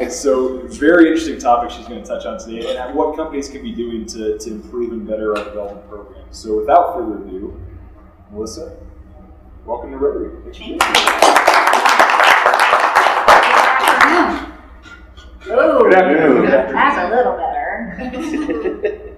So very interesting topic she's going to touch on today, and what companies can be doing to improve and better our development programs. So without further ado, Melissa, welcome to Rotary. Thank you. Good afternoon. That's a little better.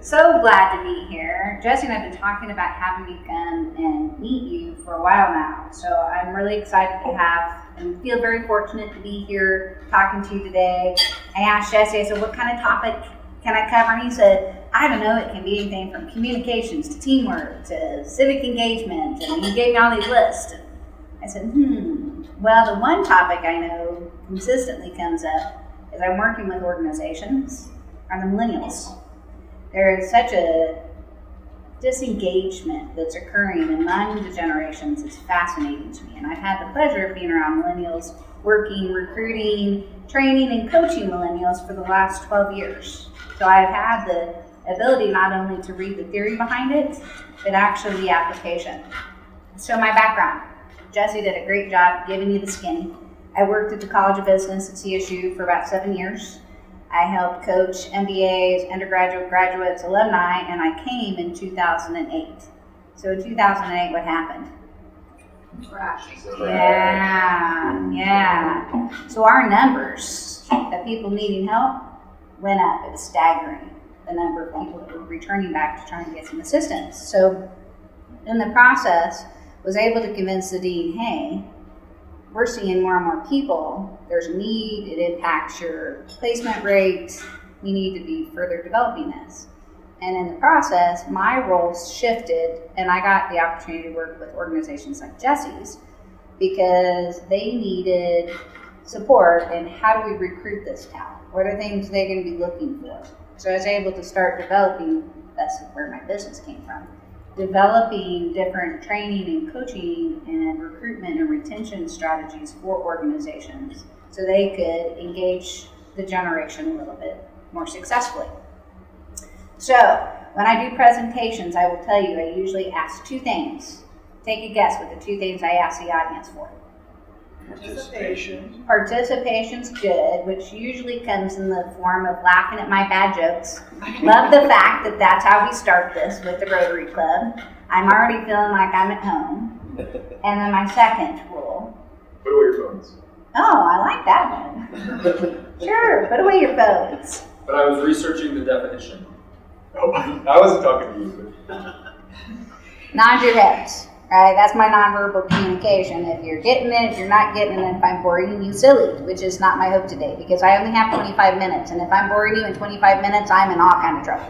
So glad to be here. Jesse and I have been talking about having me come and meet you for a while now. So I'm really excited to have and feel very fortunate to be here talking to you today. I asked Jesse, I said, what kind of topic can I cover? And he said, I don't know, it can be anything from communications to teamwork to civic engagement. And he gave me all these lists. I said, well, the one topic I know consistently comes up is I'm working with organizations are the millennials. There is such a disengagement that's occurring among the generations. It's fascinating to me. And I've had the pleasure of being around millennials, working, recruiting, training, and coaching millennials for the last 12 years. So I've had the ability not only to read the theory behind it, but actually the application. So my background, Jesse did a great job giving you the skinny. I worked at the College of Business at CSU for about 7 years. I helped coach MBAs, undergraduate, graduates, alumni, and I came in 2008. So in 2008, what happened? Yeah. So our numbers of people needing help went up. It was staggering, the number of people that were returning back to trying to get some assistance. So in the process, was able to convince the dean, hey, we're seeing more and more people. There's a need. It impacts your placement rate. We need to be further developing this. And in the process, my roles shifted, and I got the opportunity to work with organizations like Jesse's because they needed support in how do we recruit this talent? What are things they're going to be looking for? So I was able to start developing, that's where my business came from, developing different training and coaching and recruitment and retention strategies for organizations so they could engage the generation a little bit more successfully. So when I do presentations, I will tell you I usually ask two things. Take a guess what the two things I ask the audience for. Participation. Participation's good, which usually comes in the form of laughing at my bad jokes. Love the fact that that's how we start this with the Rotary Club. I'm already feeling like I'm at home. And then my second rule. Put away your phones. Oh, I like that one. Sure, put away your phones. But I was researching the definition. Oh, I wasn't talking to you. But... Nod your heads. Right, that's my nonverbal communication. If you're getting it, if you're not getting it, if I'm boring you silly, which is not my hope today, because I only have 25 minutes, and if I'm boring you in 25 minutes, I'm in all kind of trouble.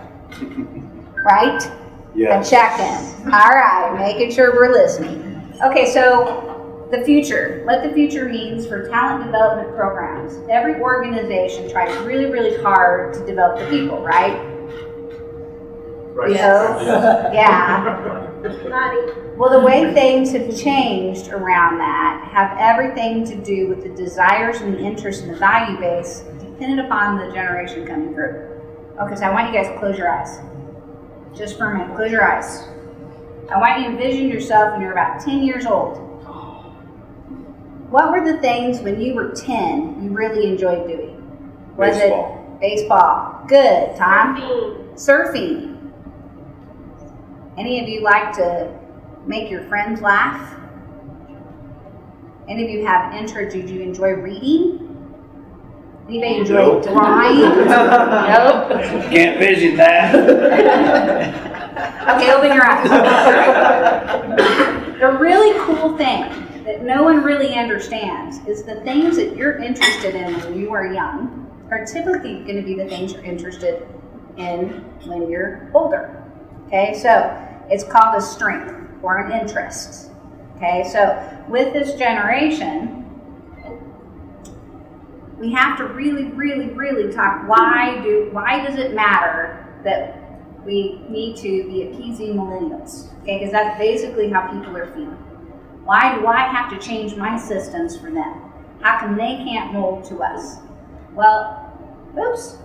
Right? Yeah. I'm checking. All right, making sure we're listening. Okay, so the future. What the future means for talent development programs. Every organization tries really, really hard to develop the people, right? Right. You know? Yeah. Well, the way things have changed around that have everything to do with the desires and the interests and the value base dependent upon the generation coming through. Okay, so I want you guys to close your eyes. Just for a minute, close your eyes. I want you to envision yourself when you're about 10 years old. What were the things when you were 10 you really enjoyed doing? Was Baseball. it baseball? Good. Tom? Surfing. Any of you like to make your friends laugh? Any of you have interest? Did you enjoy reading? Anybody enjoy drawing? Nope. Can't vision that. Okay, open your eyes. The really cool thing that no one really understands is the things that you're interested in when you are young are typically going to be the things you're interested in when you're older. Okay, so it's called a strength or an interest. Okay, so with this generation, we have to really, really, really talk. Why does it matter that we need to be appeasing millennials? Okay, because that's basically how people are feeling. Why do I have to change my systems for them? How come they can't mold to us? Well, oops.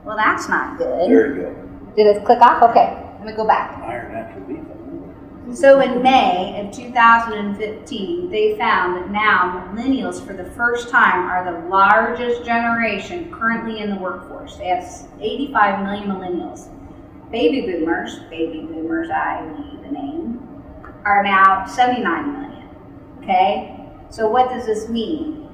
Well, that's not good. Very good. Did it click off? Okay, let me go back. Iron after beef. So in May of 2015, they found that now millennials for the first time are the largest generation currently in the workforce. They have 85 million millennials. Baby boomers, i.e. the name, are now 79 million. Okay? So what does this mean?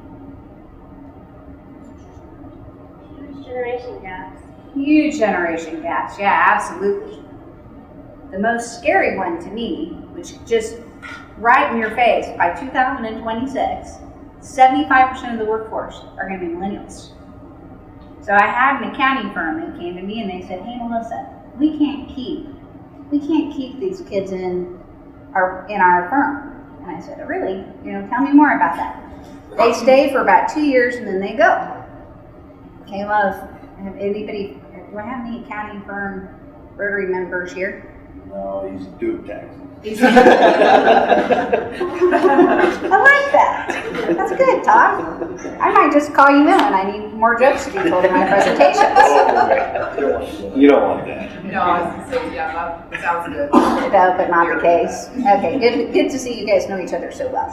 Huge generation gaps. Huge generation gaps, yeah, absolutely. The most scary one to me, which just right in your face, by 2026, 75% of the workforce are going to be millennials. So I had an accounting firm that came to me and they said, "Hey Melissa, we can't keep these kids in our firm." And I said, "Oh, really? Tell me more about that." They stay for about 2 years and then they go. Okay, well, do I have any accounting firm Rotary members here? No, he's due taxes. I like that. That's good, Todd. I might just call you in when I need more jokes to be told in my presentations. You don't want that. No, I was gonna say, yeah, that sounds good. No, but not the case. Okay, good to see you guys know each other so well.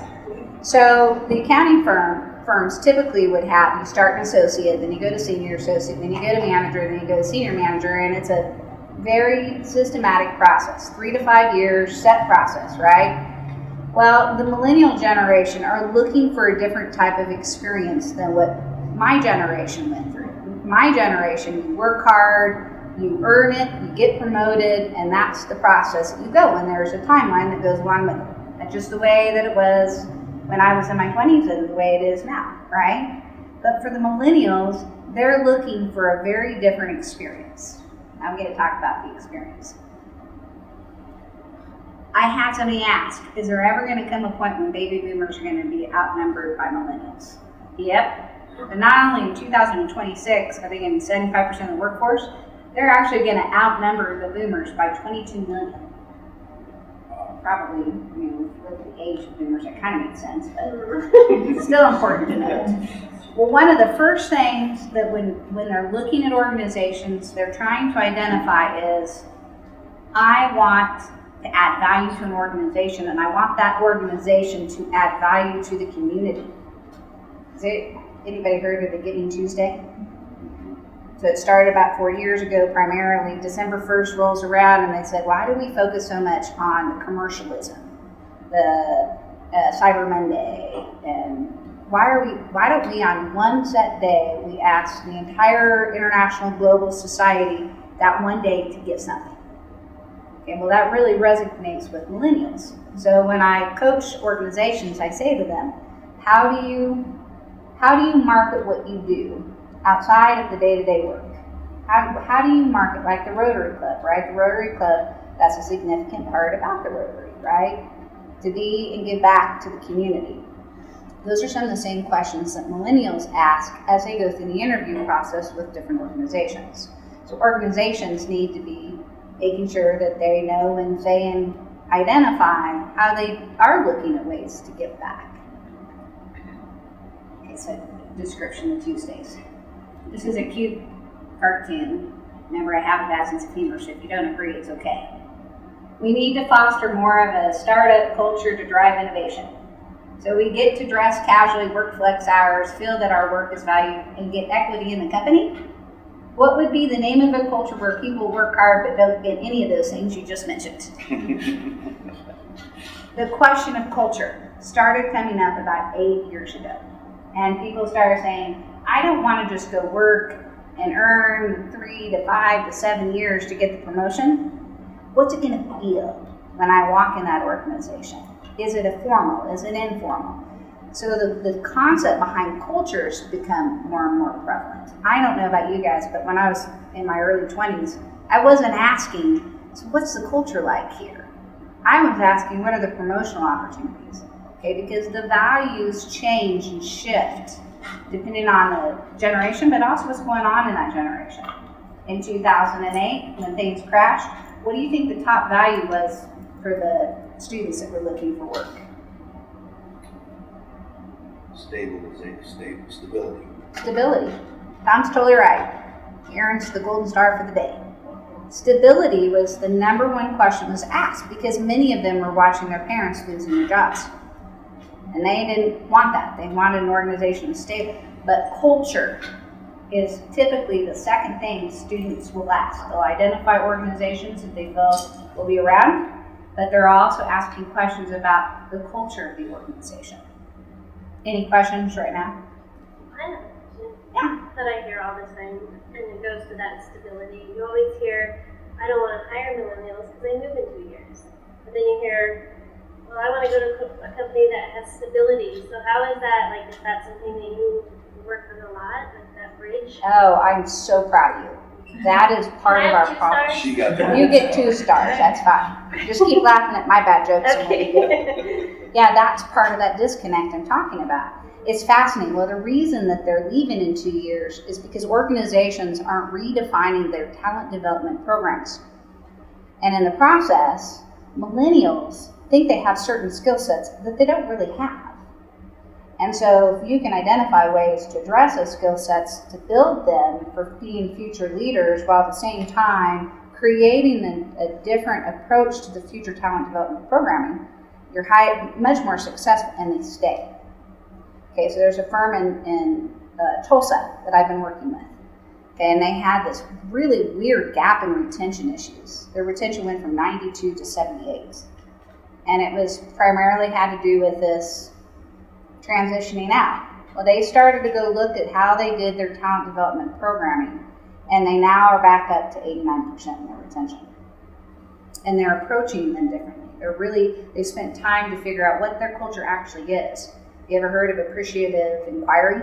So the accounting firms typically would have you start an associate, then you go to senior associate, then you go to manager, then you go to senior manager, and it's a very systematic process, 3 to 5 years, set process, right? Well, the millennial generation are looking for a different type of experience than what my generation went through. My generation, you work hard, you earn it, you get promoted, and that's the process that you go, and there's a timeline that goes along with it. That's just the way that it was when I was in my 20s and the way it is now, right? But for the millennials, they're looking for a very different experience. I'm going to talk about the experience. I had somebody ask, is there ever going to come a point when baby boomers are going to be outnumbered by millennials? Yep. And not only in 2026 are they going to be 75% of the workforce, they're actually going to outnumber the boomers by 22 million. Probably, look at the age of boomers, that kind of makes sense, but it's still important to note. Well, one of the first things that when they're looking at organizations, they're trying to identify is, I want to add value to an organization, and I want that organization to add value to the community. Anybody heard of the Giving Tuesday? So it started about 4 years ago primarily. December 1st rolls around and they said, why do we focus so much on the commercialism, the Cyber Monday, and why don't we on one set day, we ask the entire international global society that one day to give something? Okay, well that really resonates with millennials. So when I coach organizations, I say to them, how do you market what you do outside of the day-to-day work? How do you market, like the Rotary Club, right? The Rotary Club, that's a significant part about the Rotary, right? To be and give back to the community. Those are some of the same questions that millennials ask as they go through the interview process with different organizations. So organizations need to be making sure that they know and say and identify how they are looking at ways to give back. Okay, so description of Tuesdays. This is a cute cartoon. Remember, I have a bad sense of humor, so if you don't agree, it's okay. We need to foster more of a startup culture to drive innovation. So we get to dress casually, work flex hours, feel that our work is valued, and get equity in the company. What would be the name of a culture where people work hard but don't get any of those things you just mentioned? The question of culture started coming up about 8 years ago. And people started saying, I don't want to just go work and earn 3 to 5 to 7 years to get the promotion. What's it going to feel when I walk in that organization? Is it a formal? Is it informal? So the concept behind cultures become more and more prevalent. I don't know about you guys, but when I was in my early 20s, I wasn't asking, so what's the culture like here? I was asking, what are the promotional opportunities? Okay, because the values change and shift depending on the generation, but also what's going on in that generation. In 2008, when things crashed, what do you think the top value was for the students that were looking for work? Stability. Stability. Tom's totally right. He earns the golden star for the day. Stability was the number one question was asked because many of them were watching their parents losing their jobs. And they didn't want that. They wanted an organization to be stable. But culture is typically the second thing students will ask. They'll identify organizations that they feel will be around, but they're also asking questions about the culture of the organization. Any questions right now? I have a question. Yeah. That I hear all the time, and it goes to that stability. You always hear, I don't want to hire millennials because they move in 2 years. But then you hear, well, I want to go to a company that has stability. So how is that, like, is that something that you work on a lot, like that bridge? Oh, I'm so proud of you. That is part of our problem. She got that. You get 2 stars, that's fine. Just keep laughing at my bad jokes. And we'll be good. Okay. Yeah, that's part of that disconnect I'm talking about. It's fascinating. Well, the reason that they're leaving in 2 years is because organizations aren't redefining their talent development programs. And in the process, millennials think they have certain skill sets that they don't really have. And so if you can identify ways to address those skill sets to build them for being future leaders while at the same time creating a different approach to the future talent development programming, you're much more successful and they stay. Okay, so there's a firm in Tulsa that I've been working with. Okay, and they had this really weird gap in retention issues. Their retention went from 92 to 78. And it was primarily had to do with this transitioning out. Well, they started to go look at how they did their talent development programming, and they now are back up to 89% in their retention. And they're approaching them differently. They spent time to figure out what their culture actually is. You ever heard of appreciative inquiry?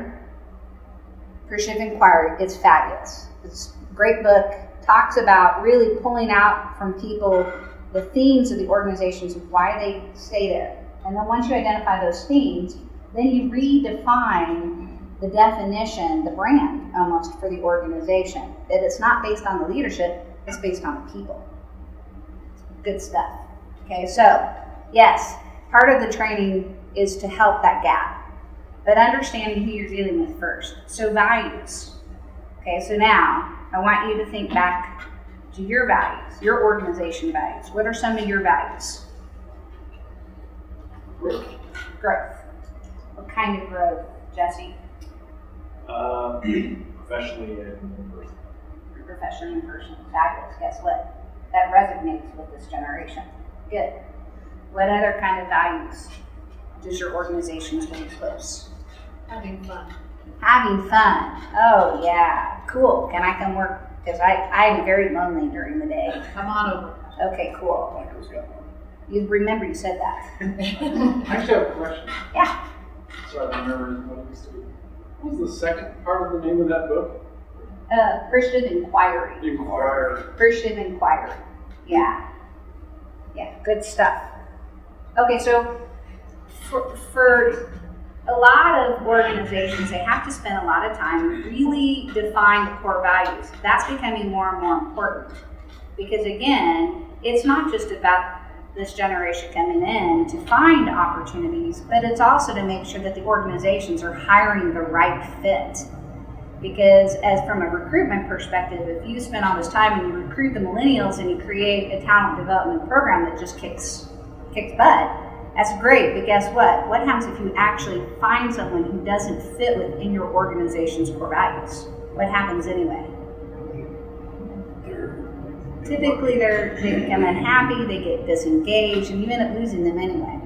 Appreciative Inquiry, it's fabulous. It's a great book, talks about really pulling out from people the themes of the organizations and why they stay there. And then once you identify those themes, then you redefine the definition, the brand almost for the organization. That it's not based on the leadership, it's based on the people. Good stuff. Okay, so yes, part of the training is to help that gap, but understanding who you're dealing with first. So values. Okay, so now I want you to think back to your values, your organization values. What are some of your values? Growth. Growth. What kind of growth, Jesse? Professionally and personally. Professionally and personally. Fabulous. Guess what? That resonates with this generation. Good. What other kind of values does your organization hold close? Having fun. Having fun. Oh, yeah. Cool. Can I come work? Because I'm very lonely during the day. Come on over. Okay, cool. Michael's got one. You remember you said that. I actually have a question. Yeah. So I remember what it used to be. What was the second part of the name of that book? Appreciative Inquiry. Inquire. Appreciative Inquiry. Yeah. Yeah, good stuff. Okay, so for a lot of organizations, they have to spend a lot of time really define the core values. That's becoming more and more important because, again, it's not just about this generation coming in to find opportunities, but it's also to make sure that the organizations are hiring the right fit. Because as from a recruitment perspective, if you spend all this time and you recruit the millennials and you create a talent development program that just kicks butt, that's great, but guess what? What happens if you actually find someone who doesn't fit within your organization's core values? What happens anyway? Typically, they become unhappy, they get disengaged, and you end up losing them anyway.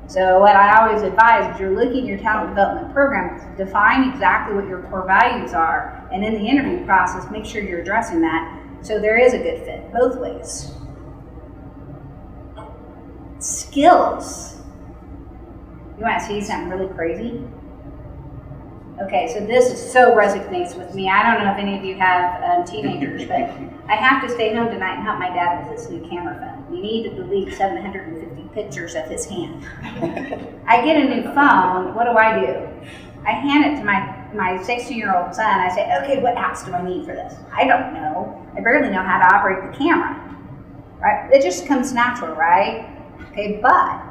So what I always advise is you're looking at your talent development program, define exactly what your core values are, and in the interview process, make sure you're addressing that so there is a good fit both ways. Skills. You want to see something really crazy? Okay, so this so resonates with me. I don't know if any of you have teenagers, but I have to stay home tonight and help my dad with this new camera phone. We need to delete 750 pictures of his hand. I get a new phone, what do? I hand it to my 16-year-old son. I say, okay, what apps do I need for this? I don't know. I barely know how to operate the camera. Right? It just comes natural, right? Okay, but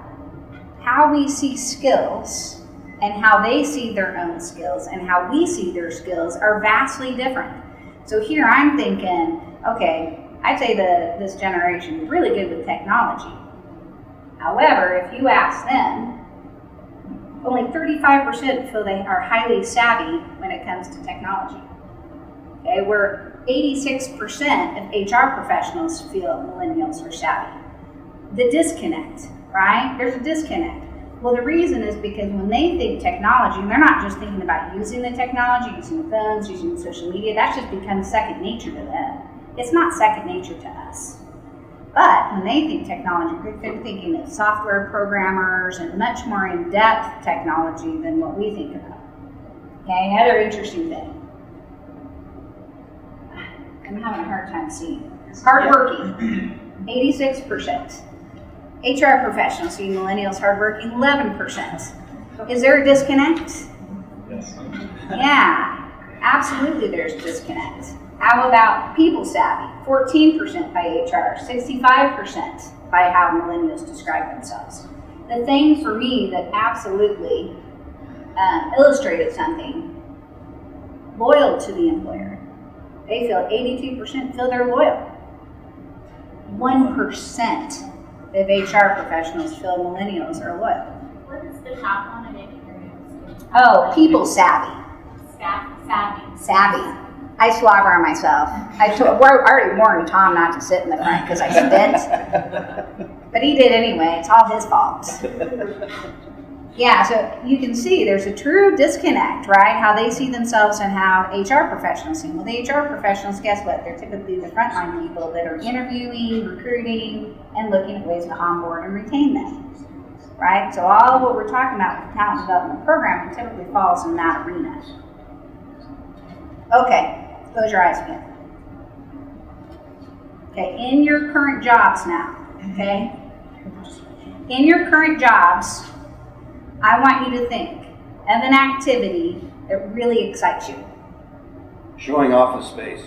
how we see skills and how they see their own skills and how we see their skills are vastly different. So here I'm thinking, okay, I'd say this generation is really good with technology. However, if you ask them, only 35% feel they are highly savvy when it comes to technology. Okay, where 86% of HR professionals feel millennials are savvy. The disconnect, right? There's a disconnect. Well, the reason is because when they think technology, they're not just thinking about using the technology, using the phones, using social media. That's just become second nature to them. It's not second nature to us. But when they think technology, they're thinking of software programmers and much more in-depth technology than what we think about. Okay, another interesting thing. I'm having a hard time seeing. Hardworking, 86%. HR professionals see millennials hardworking, 11%. Is there a disconnect? Yes. Yeah, absolutely there's a disconnect. How about people savvy? 14% by HR, 65% by how millennials describe themselves. The thing for me that absolutely illustrated something, loyal to the employer. They feel 82% feel they're loyal. 1% of HR professionals feel millennials are loyal. What is the top one? I didn't hear you. Oh, people savvy. Savvy. Savvy. I slobber on myself. I already warned Tom not to sit in the front because I spit. But he did anyway. It's all his fault. Yeah, so you can see there's a true disconnect, right? How they see themselves and how HR professionals see them. Well, the HR professionals, guess what? They're typically the frontline people that are interviewing, recruiting, and looking at ways to onboard and retain them, right? So all of what we're talking about with the talent development program typically falls in that arena. Okay, close your eyes again. Okay, in your current jobs now, okay? In your current jobs, I want you to think of an activity that really excites you. Showing office space.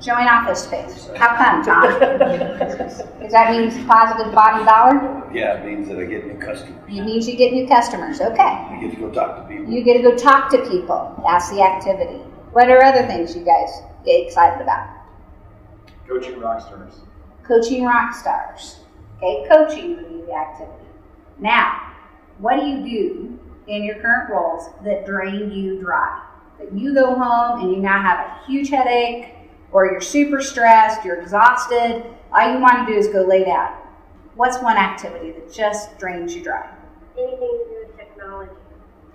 Showing office space. How come, Tom? Does that mean positive bottom dollar? Yeah, it means that I get new customers. It means you get new customers. Okay. I get to go talk to people. You get to go talk to people. That's the activity. What are other things you guys get excited about? Coaching rock stars. Coaching rock stars. Okay, coaching would be the activity. Now, what do you do in your current roles that drain you dry? That you go home and you now have a huge headache, or you're super stressed, you're exhausted, all you want to do is go lay down. What's one activity that just drains you dry? Anything to do with technology.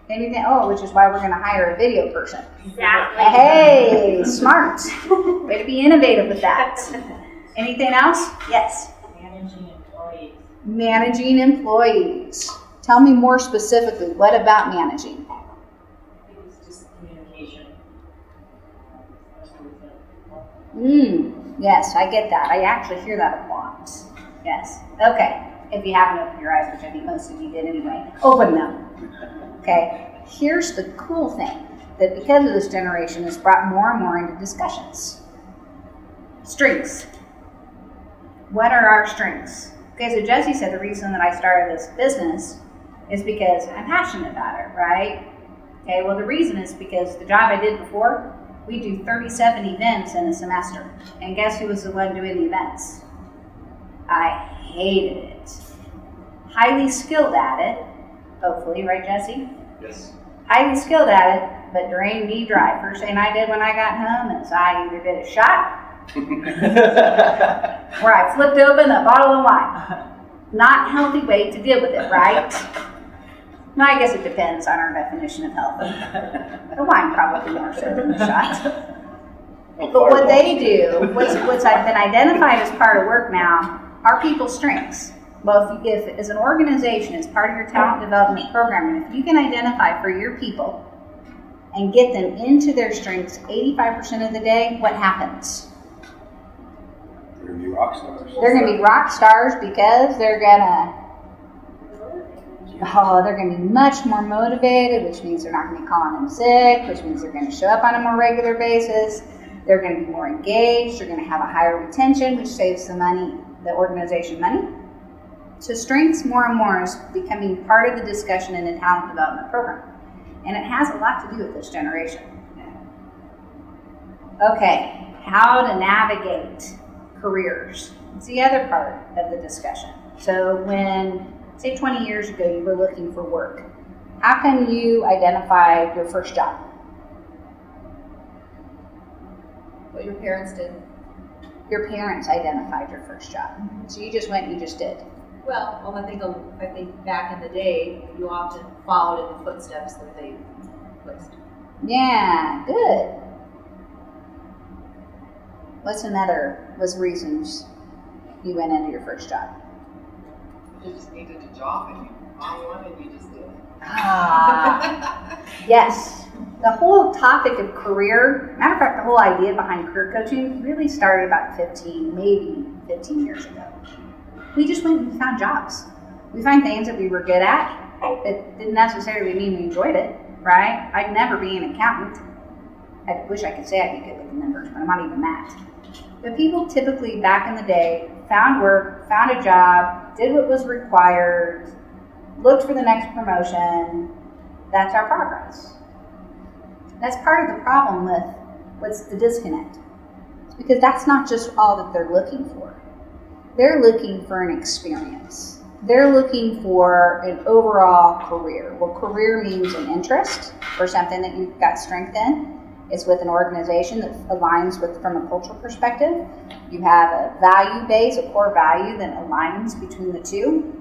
Anything? Oh, which is why we're going to hire a video person. Exactly. Hey, smart. Way to be innovative with that. Anything else? Yes. Managing employees. Managing employees. Tell me more specifically, what about managing? It's just communication. Yes, I get that. I actually hear that a lot. Yes. Okay. If you haven't opened your eyes, which I think most of you did anyway, open them. Okay. Here's the cool thing, that because of this generation, it's brought more and more into discussions. Strengths. What are our strengths? Okay, so Jesse said the reason that I started this business is because I'm passionate about it, right? Okay, well the reason is because the job I did before, we do 37 events in a semester. And guess who was the one doing the events? I hated it. Highly skilled at it, hopefully, right Jesse? Yes. Highly skilled at it, but drained me dry. First thing I did when I got home is I either did a shot where I flipped open a bottle of wine. Not a healthy way to deal with it, right? No, I guess it depends on our definition of healthy. The wine probably more so than the shot. But what they do, what's been identified as part of work now, are people's strengths. Well, if as an organization, as part of your talent development program, if you can identify for your people and get them into their strengths 85% of the day, what happens? They're gonna be rock stars. They're going to be rock stars because they're going to be much more motivated, which means they're not going to be calling in sick, which means they're going to show up on a more regular basis. They're going to be more engaged. They're going to have a higher retention, which saves the organization money. So strengths more and more is becoming part of the discussion in the talent development program. And it has a lot to do with this generation. Okay, how to navigate careers. It's the other part of the discussion. So when, say 20 years ago, you were looking for work, how can you identify your first job? What your parents did. Your parents identified your first job. So you just went and you just did. Well, I think back in the day, you often followed in the footsteps that they placed. Yeah, good. What's reasons you went into your first job? You just needed a job and you found one and you just did it. Ah, yes. The whole topic of career, matter of fact, the whole idea behind career coaching really started about 15 years ago. We just went and found jobs. We found things that we were good at. It didn't necessarily mean we enjoyed it, right? I'd never be an accountant. I wish I could say I'd be good with the numbers, but I'm not even that. But people typically back in the day found work, found a job, did what was required, looked for the next promotion. That's our progress. That's part of the problem with what's the disconnect. It's because that's not just all that they're looking for. They're looking for an experience. They're looking for an overall career. Well, career means an interest or something that you've got strength in. It's with an organization that aligns with, from a cultural perspective. You have a value base, a core value that aligns between the two.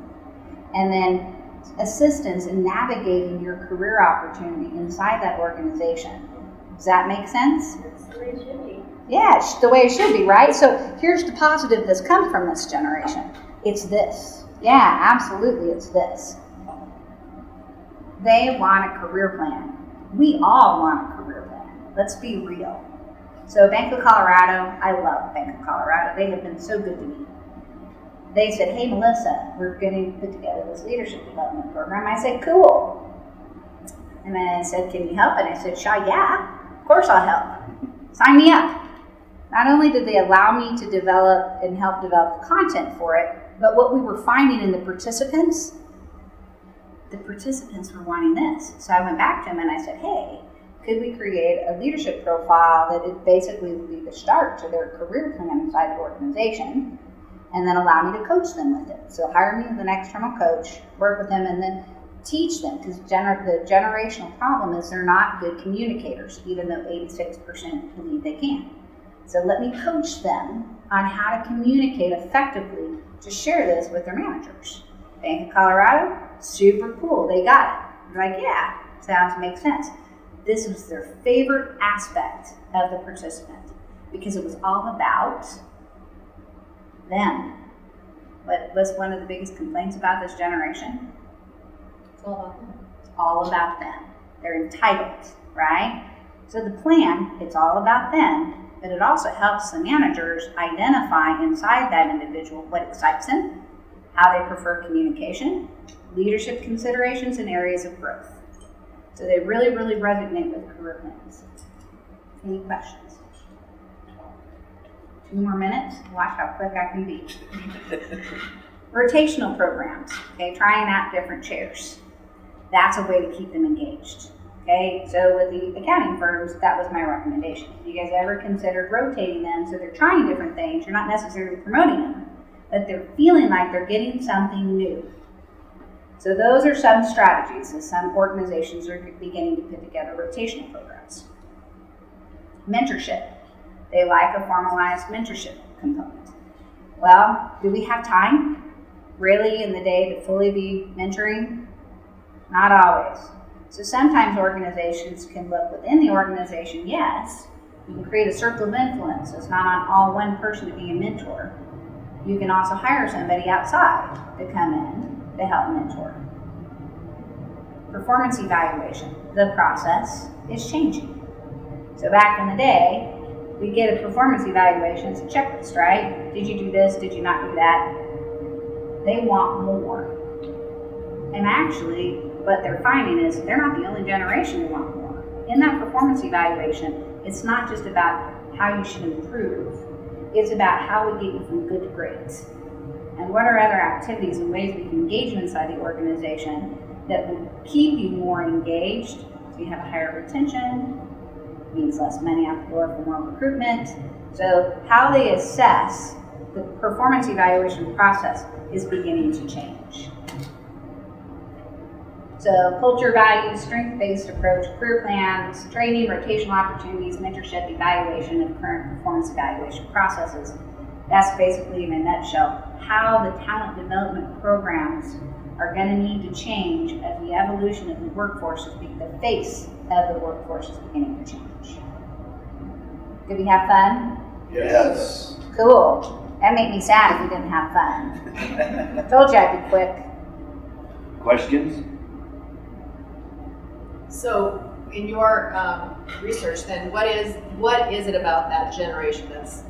And then assistance in navigating your career opportunity inside that organization. Does that make sense? That's the way it should be. Yeah, it's the way it should be, right? So here's the positive that's come from this generation. It's this. Yeah, absolutely, it's this. They want a career plan. We all want a career plan. Let's be real. So Bank of Colorado, I love Bank of Colorado. They have been so good to me. They said, hey, Melissa, we're going to put together this leadership development program. I said, cool. And I said, can you help? And I said, yeah, of course I'll help. Sign me up. Not only did they allow me to develop and help develop the content for it, but what we were finding in the participants were wanting this. So I went back to them and I said, hey, could we create a leadership profile that it basically would be the start to their career plan inside the organization, and then allow me to coach them with it. So hire me as an external coach, work with them, and then teach them, because the generational problem is they're not good communicators, even though 86% believe they can. So let me coach them on how to communicate effectively to share this with their managers. Bank of Colorado, super cool, they got it. They're like, yeah, makes sense. This was their favorite aspect of the participant, because it was all about them. What was one of the biggest complaints about this generation? It's all about them. It's all about them. They're entitled, right? So the plan, it's all about them, but it also helps the managers identify inside that individual what excites them, how they prefer communication, leadership considerations, and areas of growth. So they really, really resonate with career plans. Any questions? 2 more minutes. Watch how quick I can be. Rotational programs. Okay, trying out different chairs. That's a way to keep them engaged. Okay, so with the accounting firms, that was my recommendation. If you guys ever considered rotating them so they're trying different things, you're not necessarily promoting them, but they're feeling like they're getting something new. So those are some strategies that some organizations are beginning to put together rotational programs. Mentorship. They like a formalized mentorship component. Well, do we have time really in the day to fully be mentoring? Not always. So sometimes organizations can look within the organization, yes, you can create a circle of influence. It's not on all one person to be a mentor. You can also hire somebody outside to come in to help mentor. Performance evaluation. The process is changing. So back in the day, we get a performance evaluation, it's a checklist, right? Did you do this? Did you not do that? They want more. And actually, what they're finding is they're not the only generation who want more. In that performance evaluation, it's not just about how you should improve. It's about how we get you from good to great. And what are other activities and ways we can engage you inside the organization that will keep you more engaged, so you have a higher retention, means less money out the door for more recruitment. So how they assess the performance evaluation process is beginning to change. So culture, values, strength-based approach, career plans, training, rotational opportunities, mentorship, evaluation of current performance evaluation processes. That's basically, in a nutshell, how the talent development programs are going to need to change as the evolution of the workforce, the face of the workforce is beginning to change. Did we have fun? Yes. Cool. That'd make me sad if we didn't have fun. Told you I'd be quick. Questions? So, in your research, then, what is it about that generation that's,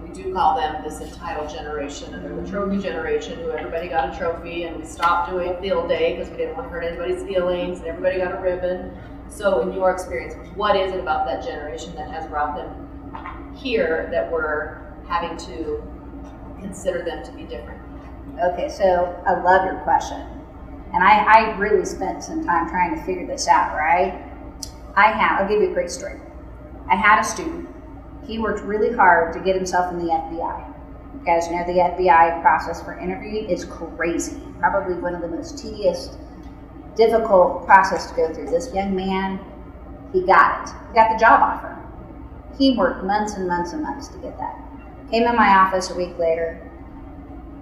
we do call them this entitled generation, and they're the trophy generation, who everybody got a trophy, and we stopped doing field day because we didn't want to hurt anybody's feelings, and everybody got a ribbon. So, in your experience, what is it about that generation that has brought them here that we're having to consider them to be different? Okay, so I love your question. And I really spent some time trying to figure this out, right? I'll give you a great story. I had a student. He worked really hard to get himself in the FBI. You guys know the FBI process for interviewing is crazy. Probably one of the most tedious, difficult process to go through. This young man, he got it. He got the job offer. He worked months and months and months to get that. Came in my office a week later.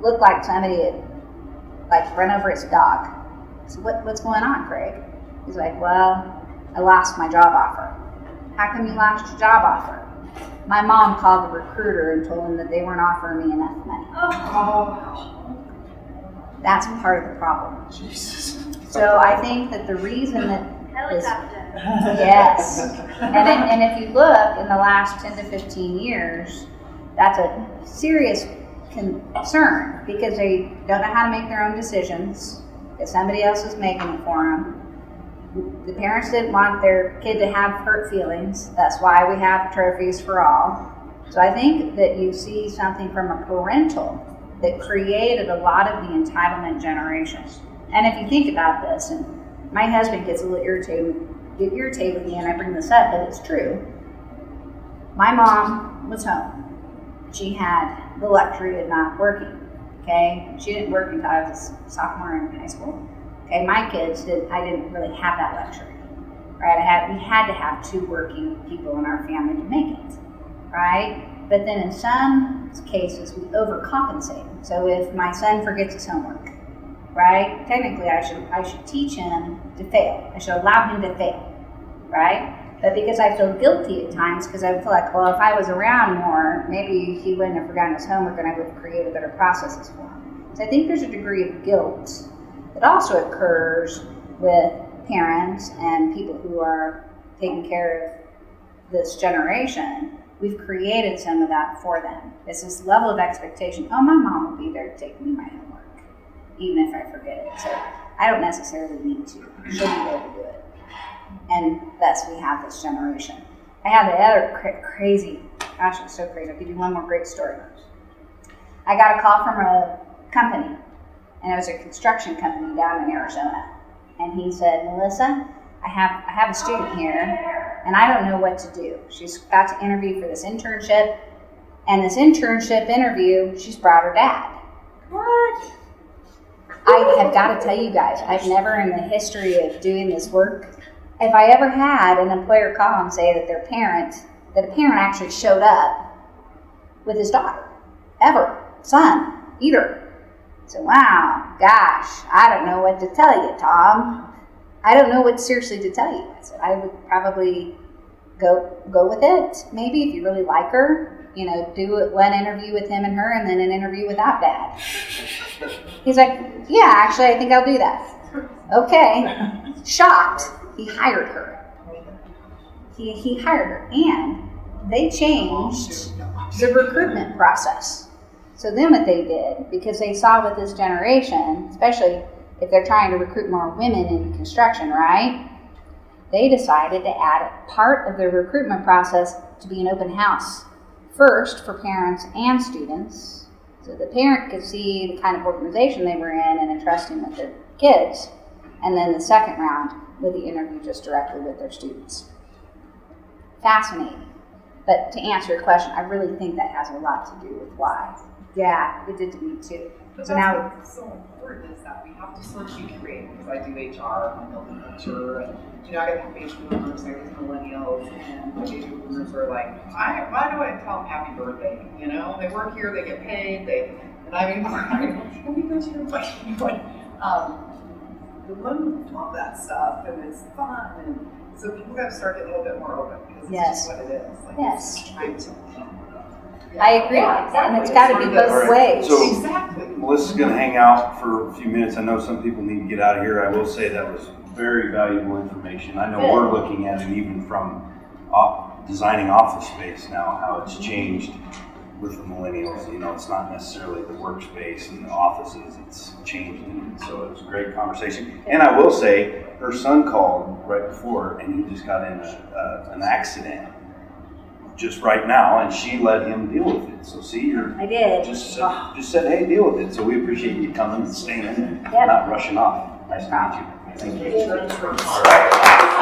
Looked like somebody had run over his dog. So what's going on, Craig? He's like, well, I lost my job offer. How come you lost your job offer? My mom called the recruiter and told him that they weren't offering me enough money. That's part of the problem. Jesus. So I think that the reason that Helicopter. yes, and if you look in the last 10 to 15 years, that's a serious concern because they don't know how to make their own decisions, because somebody else is making it for them. The parents didn't want their kid to have hurt feelings. That's why we have trophies for all. So I think that you see something from a parental that created a lot of the entitlement generation. And if you think about this, and my husband gets a little irritated with me, and I bring this up, but it's true. My mom was home. She had the luxury of not working, okay? She didn't work until I was a sophomore in high school. Okay, my kids I didn't really have that luxury, right? We had to have two working people in our family to make it, right? But then in some cases, we overcompensate. So if my son forgets his homework, right? Technically, I should teach him to fail. I should allow him to fail, right? But because I feel guilty at times, because I feel like, well, if I was around more, maybe he wouldn't have forgotten his homework and I would have created better processes for him. So I think there's a degree of guilt that also occurs with parents and people who are taking care of this generation. We've created some of that for them. It's this level of expectation. Oh, my mom will be there to take me my homework, even if I forget it. So I don't necessarily need to. She'll be there to do it. And thus we have this generation. I have the other crazy, gosh, it's so crazy. I'll give you one more great story. I got a call from a company, and it was a construction company down in Arizona. And he said, Melissa, I have a student here, and I don't know what to do. She's about to interview for this internship, and this internship interview, she's brought her dad. What? I have got to tell you guys, I've never in the history of doing this work, if I ever had an employer call and say that a parent actually showed up with his daughter, son, either. So, wow, gosh, I don't know what to tell you, Tom. I don't know what seriously to tell you. I said, I would probably go with it. Maybe if you really like her, do one interview with him and her and then an interview without dad. He's like, yeah, actually, I think I'll do that. Okay. Shocked. He hired her. He hired her. And they changed the recruitment process. So then what they did, because they saw with this generation, especially if they're trying to recruit more women in construction, right? They decided to add a part of their recruitment process to be an open house. First, for parents and students, so the parent could see the kind of organization they were in and entrust him with their kids. And then the second round with the interview just directly with their students. Fascinating. But to answer your question, I really think that has a lot to do with why. Yeah, it did to me too. But So that's now, what's so important is that we have to sort of be creative, because I do HR and building culture, and, you know, I got the baby boomers, I got millennials, and the baby boomers are like, why do I tell them happy birthday? You know, they work here, they get paid, and I mean, let me go to your question, the women love that stuff, and it's fun, and so people got to start getting a little bit more open, because it's Yes. just what it is. Like, Yes. it's trying to. I agree, and it's got to be both All right, ways. so- Exactly. Melissa's gonna hang out for a few minutes. I know some people need to get out of here. I will say that was very valuable information. I know we're looking at it even from designing office space now, how it's changed with the millennials. You know, it's not necessarily the workspace and the offices, it's changed. And so it was a great conversation. And I will say, her son called right before, and he just got in an accident just right now, and she let him deal with it. So see, you're I did. just said, hey, deal with it. So we appreciate you coming and staying and Yep. not rushing off. Nice to meet you. Thank you. Insurance rates. All right.